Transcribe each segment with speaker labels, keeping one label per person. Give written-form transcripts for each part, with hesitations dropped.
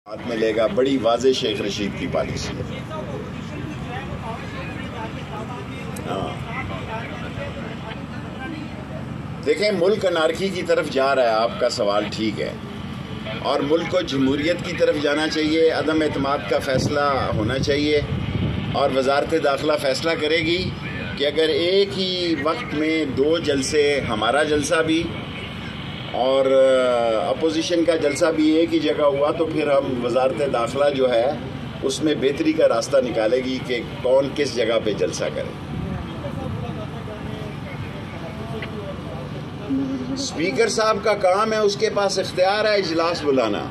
Speaker 1: हाथ में लेगा। बड़ी वाज़े शेख रशीद की पॉलिसी है। हाँ, देखें, मुल्क अनार्की की तरफ जा रहा है, आपका सवाल ठीक है, और मुल्क को जमहूरियत की तरफ जाना चाहिए। अदम एतमाद का फ़ैसला होना चाहिए और वजारत दाखिला फ़ैसला करेगी कि अगर एक ही वक्त में दो जलसे, हमारा जलसा भी और अपोजिशन का जलसा भी एक ही जगह हुआ, तो फिर हम वजारत दाखिला जो है उसमें बेहतरी का रास्ता निकालेगी कि कौन किस जगह पे जलसा करे। स्पीकर साहब का काम है, उसके पास इख्तियार है इजलास बुलाना।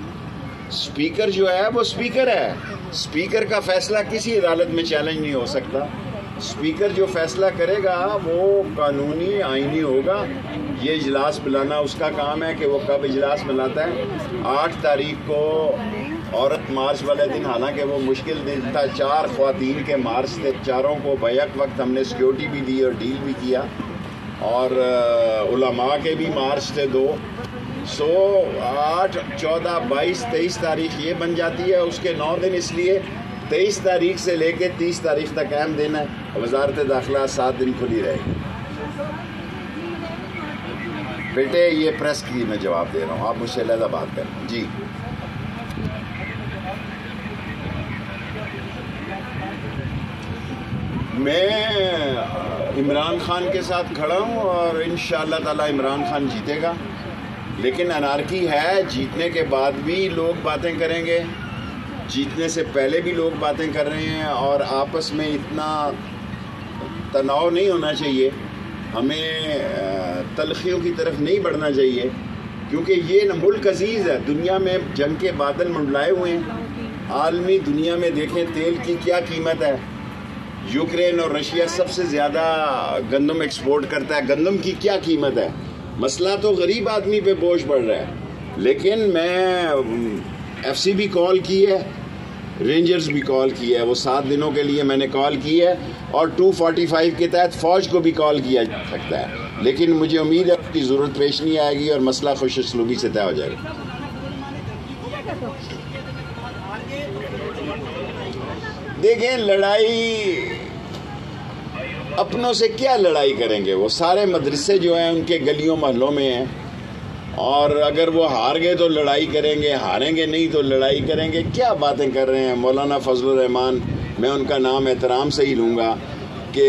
Speaker 1: स्पीकर जो है वो स्पीकर है। स्पीकर का फैसला किसी अदालत में चैलेंज नहीं हो सकता। स्पीकर जो फैसला करेगा वो कानूनी आईनी होगा। ये इजलास बुलाना उसका काम है कि वो कब इजलास बुलाता है। 8 तारीख को औरत मार्च वाले दिन, हालांकि वो मुश्किल दिन था, 4 ख्वातीन के मार्च थे, चारों को बैक वक्त हमने सिक्योरिटी भी दी और डील भी किया, और उलमा के भी मार्च थे 2। 8, 14, 22, 23 तारीख ये बन जाती है। उसके 9 दिन, इसलिए 23 तारीख से लेके 30 तारीख तक अहम दिन है। वजारत दाखिला 7 दिन खुली रहेगी। बेटे, ये प्रेस की मैं जवाब दे रहा हूँ, आप मुझसे अलग बात करें। जी, मैं इमरान खान के साथ खड़ा हूँ और इंशाअल्लाह ताला इमरान खान जीतेगा। लेकिन अनार्की है, जीतने के बाद भी लोग बातें करेंगे, जीतने से पहले भी लोग बातें कर रहे हैं, और आपस में इतना तनाव नहीं होना चाहिए। हमें तलखियों की तरफ नहीं बढ़ना चाहिए, क्योंकि ये न मुल्क अजीज़ है। दुनिया में जंग के बादल मंडलाए हुए हैं। आलमी दुनिया में देखें तेल की क्या कीमत है। यूक्रेन और रशिया सबसे ज़्यादा गंदम एक्सपोर्ट करता है। गंदम की क्या कीमत है। मसला तो गरीब आदमी पे बोझ पड़ रहा है। लेकिन मैं FC भी कॉल की है, रेंजर्स भी कॉल किया है। वो 7 दिनों के लिए मैंने कॉल की है, और 245 के तहत फ़ौज को भी कॉल किया जा सकता है। लेकिन मुझे उम्मीद है कि ज़रूरत पेश नहीं आएगी और मसला खुश उसलूबी से तय हो जाएगा। देखें, लड़ाई अपनों से क्या लड़ाई करेंगे। वो सारे मदरसे जो हैं उनके गलियों मोहल्लों में हैं, और अगर वो हार गए तो लड़ाई करेंगे, हारेंगे नहीं तो लड़ाई करेंगे। क्या बातें कर रहे हैं। मौलाना फजलुर रहमान, मैं उनका नाम एहतराम से ही लूँगा कि